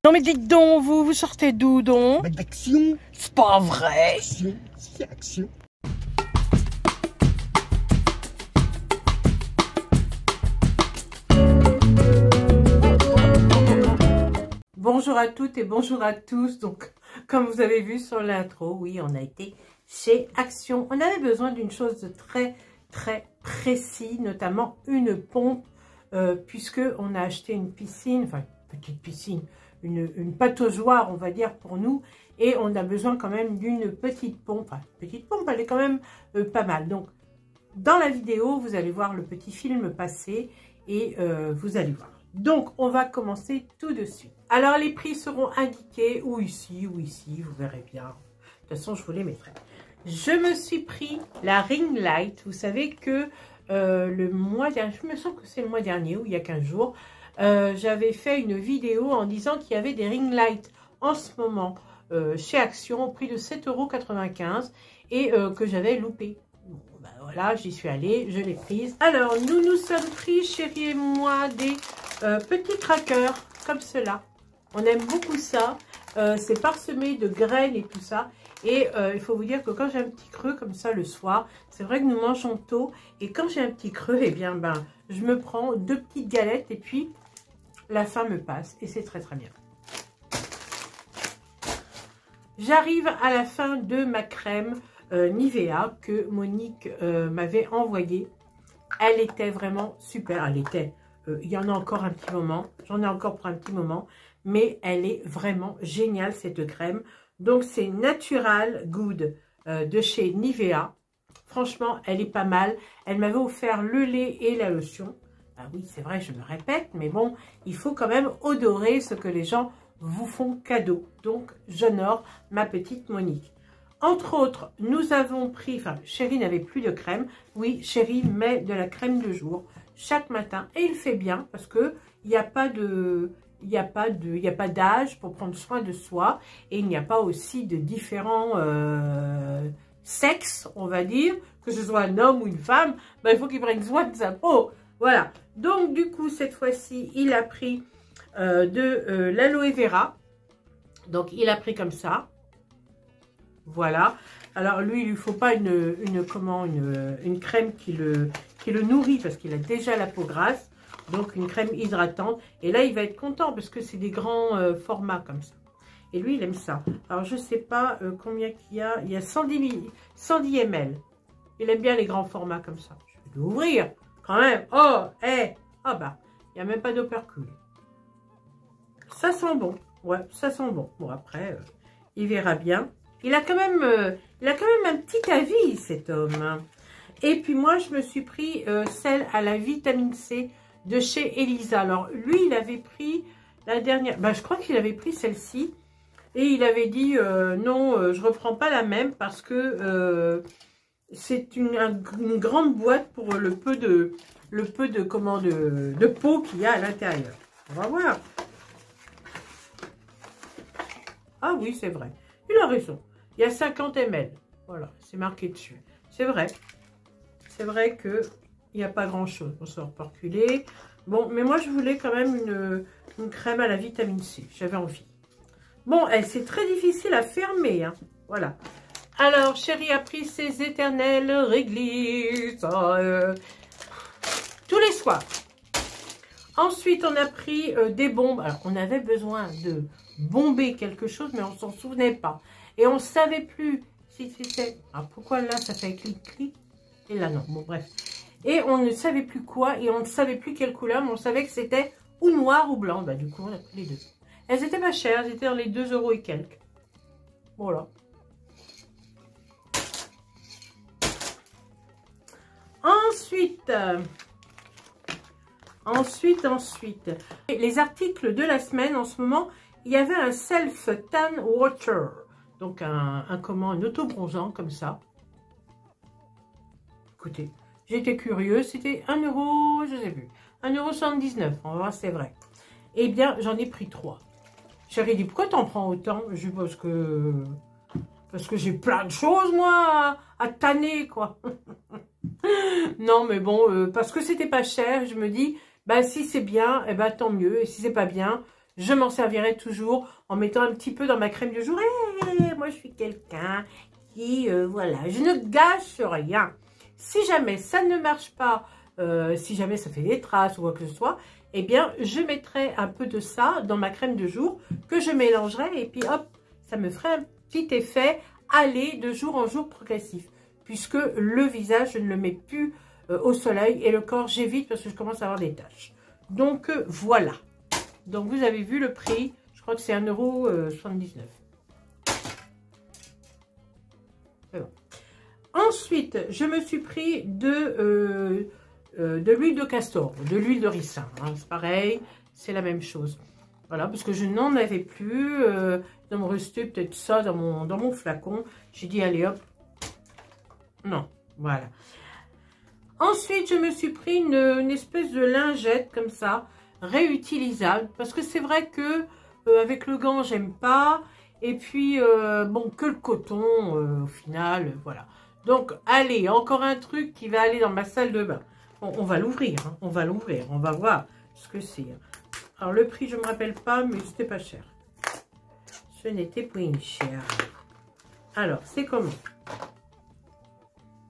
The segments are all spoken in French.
Non mais dites donc, vous sortez d'où donc? Bah, d'action. C'est pas vrai. Action, c'est action. Bonjour à toutes et bonjour à tous. Donc, comme vous avez vu sur l'intro, oui, on a été chez Action. On avait besoin d'une chose de très précis, notamment une pompe, puisque on a acheté une piscine, enfin une petite piscine, une pataugeoire, on va dire, pour nous, et on a besoin quand même d'une petite pompe. Enfin, petite pompe, elle est quand même pas mal. Donc, dans la vidéo, vous allez voir le petit film passer et vous allez voir. Donc, on va commencer tout de suite. Alors, les prix seront indiqués ou ici, vous verrez bien. De toute façon, je vous les mettrai. Je me suis pris la ring light. Vous savez que le mois dernier, je me sens que c'est le mois dernier ou il y a 15 jours, j'avais fait une vidéo en disant qu'il y avait des ring lights en ce moment chez Action au prix de 7,95 € et que j'avais loupé. Bon, ben voilà, j'y suis allée, je l'ai prise. Alors, nous sommes pris, chérie et moi, des petits crackers comme cela. On aime beaucoup ça. C'est parsemé de graines et tout ça. Et il faut vous dire que quand j'ai un petit creux comme ça le soir, c'est vrai que nous mangeons tôt. Et quand j'ai un petit creux, eh bien, je me prends 2 petites galettes et puis la faim me passe. Et c'est très bien. J'arrive à la fin de ma crème Nivea que Monique m'avait envoyée. Elle était vraiment super. Il y en a encore un petit moment. J'en ai encore pour un petit moment. Mais elle est vraiment géniale cette crème. Donc c'est Natural Good de chez Nivea. Franchement, elle est pas mal. Elle m'avait offert le lait et la lotion. Ah oui, c'est vrai, je me répète. Mais bon, il faut quand même odorer ce que les gens vous font cadeau. Donc j'honore ma petite Monique. Entre autres, nous avons pris, enfin, Chérie n'avait plus de crème. Oui, Chérie met de la crème de jour chaque matin. Et il fait bien parce que il n'y a pas de... Il n'y a pas d'âge pour prendre soin de soi. Et il n'y a pas aussi de différents sexes, on va dire. Que ce soit un homme ou une femme, il faut qu'il prenne soin de sa peau. Voilà. Donc, du coup, cette fois-ci, il a pris de l'aloe vera. Donc, il a pris comme ça. Voilà. Alors, lui, il ne lui faut pas une crème qui le nourrit parce qu'il a déjà la peau grasse. Donc, une crème hydratante. Et là, il va être content parce que c'est des grands formats comme ça. Et lui, il aime ça. Alors, je ne sais pas combien qu'il y a. Il y a 110 ml. Il aime bien les grands formats comme ça. Je vais l'ouvrir quand même. Oh, ah bah, il n'y a même pas d'opercule. Ça sent bon. Ouais, ça sent bon. Bon, après, il verra bien. Il a quand même un petit avis, cet homme. Et puis, moi, je me suis pris celle à la vitamine C de chez Elisa. Alors, lui, il avait pris la dernière... je crois qu'il avait pris celle-ci. Et il avait dit, non, je reprends pas la même parce que c'est une grande boîte pour le peu de peau qu'il y a à l'intérieur. On va voir. Ah oui, c'est vrai. Il a raison. Il y a 50 ml. Voilà, c'est marqué dessus. C'est vrai. C'est vrai que... il n'y a pas grand chose pour se reperculer. Bon, mais moi, je voulais quand même une crème à la vitamine C. J'avais envie. Bon, c'est très difficile à fermer. Hein. Voilà. Alors, Chérie a pris ses éternelles réglisses. Tous les soirs. Ensuite, on a pris des bombes. Alors, on avait besoin de bomber quelque chose, mais on ne s'en souvenait pas. Et on ne savait plus si c'était... Alors, pourquoi là, ça fait clic-clic? Et là, non. Bon, bref. Et on ne savait plus quoi, et on ne savait plus quelle couleur, mais on savait que c'était ou noir ou blanc. Du coup, on a pris les deux. Elles étaient pas chères, elles étaient dans les 2 € et quelques. Voilà. Ensuite. Les articles de la semaine, en ce moment, il y avait un Self Tan Water. Donc, un auto-bronzant, comme ça. Écoutez. J'étais curieuse, c'était 1 €, je sais plus, 1,79 €, on va voir, c'est vrai. Eh bien, j'en ai pris 3. Chérie dit, pourquoi t'en prends autant? Je dis, parce que j'ai plein de choses, moi, à tanner, quoi. Non, mais bon, parce que c'était pas cher, je me dis, si c'est bien, tant mieux, et si c'est pas bien, je m'en servirai toujours en mettant un petit peu dans ma crème de jour. Et moi, je suis quelqu'un qui, voilà, je ne gâche rien. Si jamais ça ne marche pas, si jamais ça fait des traces ou quoi que ce soit, eh bien, je mettrai un peu de ça dans ma crème de jour que je mélangerai et puis hop, ça me ferait un petit effet aller de jour en jour progressif. Puisque le visage, je ne le mets plus au soleil et le corps, j'évite parce que je commence à avoir des taches. Donc, voilà. Donc, vous avez vu le prix. Je crois que c'est 1,79 €. C'est bon. Ensuite, je me suis pris de l'huile de castor, de l'huile de ricin. Hein, c'est pareil, c'est la même chose. Voilà, parce que je n'en avais plus. Il me restait peut-être ça dans mon flacon. J'ai dit, allez hop. Non, voilà. Ensuite, je me suis pris une espèce de lingette comme ça, réutilisable. Parce que c'est vrai que avec le gant, j'aime pas. Et puis, bon, que le coton, au final, voilà. Donc, allez, encore un truc qui va aller dans ma salle de bain. Bon, on va l'ouvrir, hein, on va l'ouvrir, on va voir ce que c'est. Alors, le prix, je ne me rappelle pas, mais c'était pas cher. Ce n'était pas cher. Alors, c'est comment?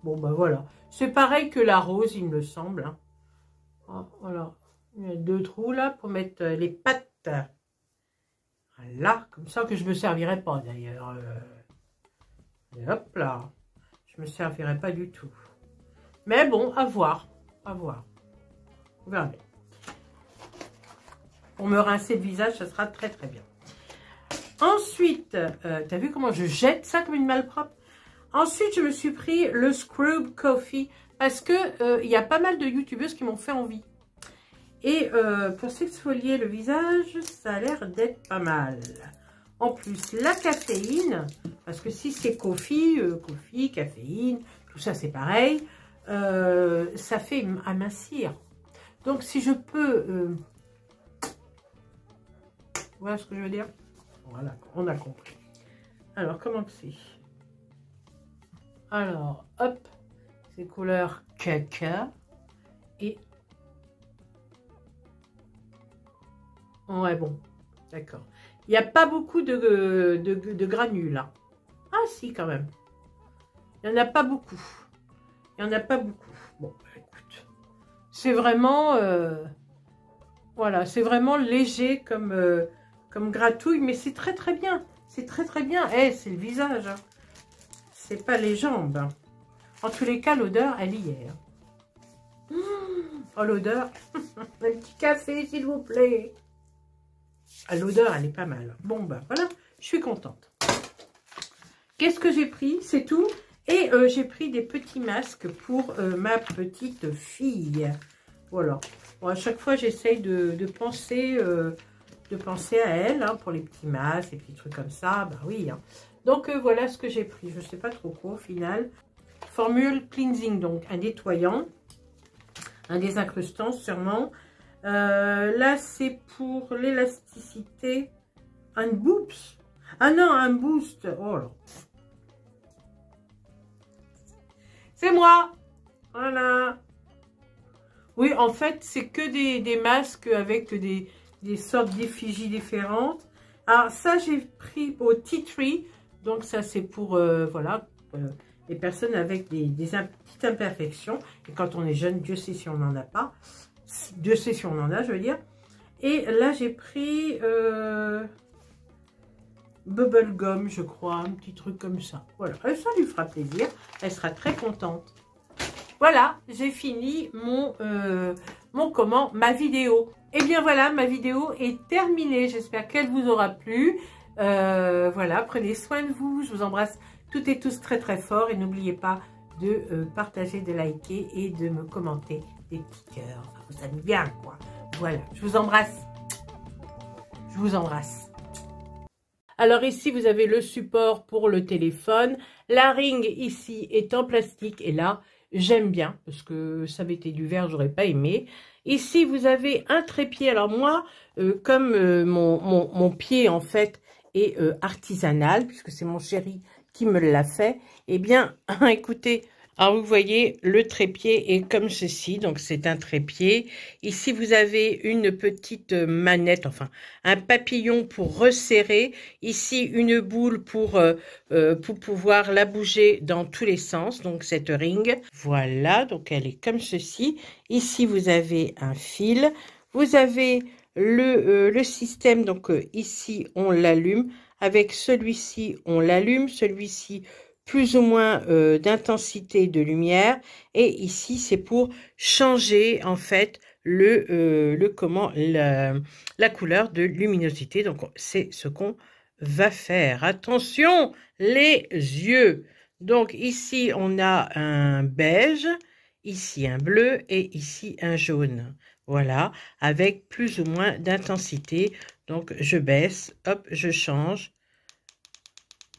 Bon, ben voilà. C'est pareil que la rose, il me semble. Hein. Oh, voilà. Il y a 2 trous là pour mettre les pattes. Voilà, comme ça que je ne me servirai pas d'ailleurs. Et hop là. Je ne me servirai pas du tout. Mais bon, à voir. À voir. On verra bien. Pour me rincer le visage, ça sera très très bien. Ensuite, t'as vu comment je jette ça comme une malpropre? Ensuite, je me suis pris le Scrub Coffee parce que y a pas mal de youtubeuses qui m'ont fait envie. Et pour s'exfolier le visage, ça a l'air d'être pas mal. En plus, la caféine, parce que si c'est coffee, caféine, tout ça c'est pareil, ça fait amincir. Donc si je peux... voilà ce que je veux dire. Voilà, on a compris. Alors, comment que c'est? Alors, hop, c'est couleur caca. Et... ouais, bon, d'accord. Il n'y a pas beaucoup de granules, là. Ah, si, quand même. Il n'y en a pas beaucoup. Il n'y en a pas beaucoup. Bon, écoute. C'est vraiment... voilà, c'est vraiment léger comme gratouille, mais c'est très très bien. C'est très très bien. Eh, c'est le visage. Hein. C'est pas les jambes. Hein. En tous les cas, l'odeur, elle y est. Hein. Oh, l'odeur. Un petit café, s'il vous plaît. Ah, l'odeur, elle est pas mal. Bon, ben voilà, je suis contente. Qu'est-ce que j'ai pris? C'est tout. Et j'ai pris des petits masques pour ma petite fille. Voilà. Bon, à chaque fois, j'essaye de penser à elle, hein, pour les petits masques, les petits trucs comme ça. Bah oui. Hein. Donc, voilà ce que j'ai pris. Je ne sais pas trop quoi au final. Formule cleansing, donc un nettoyant, un désincrustant sûrement. Là, c'est pour l'élasticité. Un boost. Ah non, un boost. Oh là. C'est moi. Voilà. Oui, en fait, c'est que des masques avec des sortes d'effigies différentes. Alors, ça, j'ai pris au Tea Tree. Donc, ça, c'est pour, voilà, les personnes avec des petites imperfections. Et quand on est jeune, Dieu sait si on n'en a pas. Dieu sait si on en a, je veux dire. Et là, j'ai pris Bubble Gum, je crois. Un petit truc comme ça. Voilà, ça lui fera plaisir. Elle sera très contente. Voilà, j'ai fini ma vidéo. Et bien voilà, ma vidéo est terminée. J'espère qu'elle vous aura plu. Voilà, prenez soin de vous. Je vous embrasse toutes et tous très très fort. Et n'oubliez pas de partager, de liker et de me commenter des petits cœurs. Ça me bien quoi. Voilà, je vous embrasse. Je vous embrasse. Alors ici, vous avez le support pour le téléphone. La ring ici est en plastique. Et là, j'aime bien, parce que ça avait été du verre, j'aurais pas aimé. Ici, vous avez un trépied. Alors moi, comme mon pied, en fait, est artisanal, puisque c'est mon chéri qui me l'a fait, eh bien, écoutez, Alors, vous voyez, le trépied est comme ceci. Donc, c'est un trépied. Ici, vous avez une petite manette, enfin, un papillon pour resserrer. Ici, une boule pour pouvoir la bouger dans tous les sens. Donc, cette ring. Voilà, donc elle est comme ceci. Ici, vous avez un fil. Vous avez le système. Donc, ici, on l'allume. Avec celui-ci, on l'allume. Celui-ci, plus ou moins d'intensité de lumière, et ici c'est pour changer en fait la couleur de luminosité. Donc c'est ce qu'on va faire. Attention les yeux. Donc ici on a un beige, ici un bleu et ici un jaune. Voilà, avec plus ou moins d'intensité. Donc je baisse, hop, je change.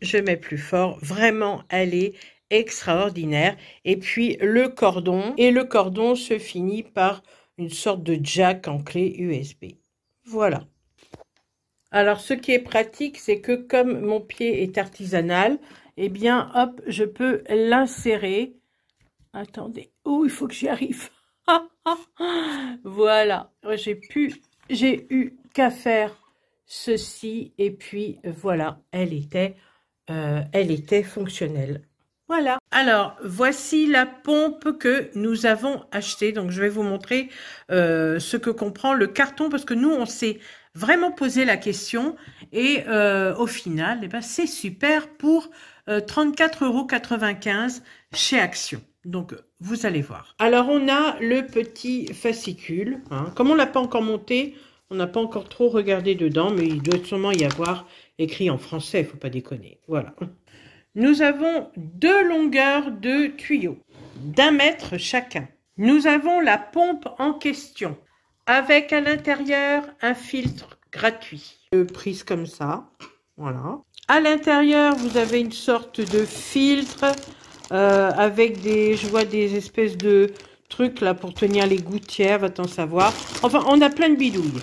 Je mets plus fort, vraiment elle est extraordinaire. Et puis le cordon, et le cordon se finit par une sorte de jack en clé USB. Voilà. Alors ce qui est pratique, c'est que comme mon pied est artisanal, eh bien hop, je peux l'insérer. Attendez, oh il faut que j'y arrive. Voilà, j'ai eu qu'à faire ceci et puis voilà, elle était fonctionnelle. Voilà. Alors, voici la pompe que nous avons achetée. Donc, je vais vous montrer ce que comprend le carton parce que nous, on s'est vraiment posé la question et au final, eh ben, c'est super pour 34,95 € chez Action. Donc, vous allez voir. Alors, on a le petit fascicule. Hein. Comme on ne l'a pas encore monté, on n'a pas encore trop regardé dedans, mais il doit sûrement y avoir écrit en français, il ne faut pas déconner. Voilà. Nous avons 2 longueurs de tuyaux, d'1 mètre chacun. Nous avons la pompe en question, avec à l'intérieur un filtre gratuit. Prise comme ça, voilà. À l'intérieur, vous avez une sorte de filtre avec je vois des espèces de trucs là pour tenir les gouttières, va-t-on savoir. Enfin, on a plein de bidouilles.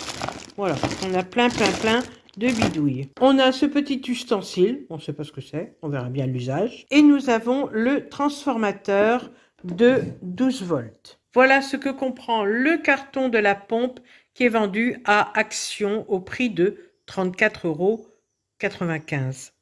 Voilà, on a plein de bidouilles. On a ce petit ustensile, on ne sait pas ce que c'est, on verra bien l'usage. Et nous avons le transformateur de 12 volts. Voilà ce que comprend le carton de la pompe qui est vendu à Action au prix de 34,95 €.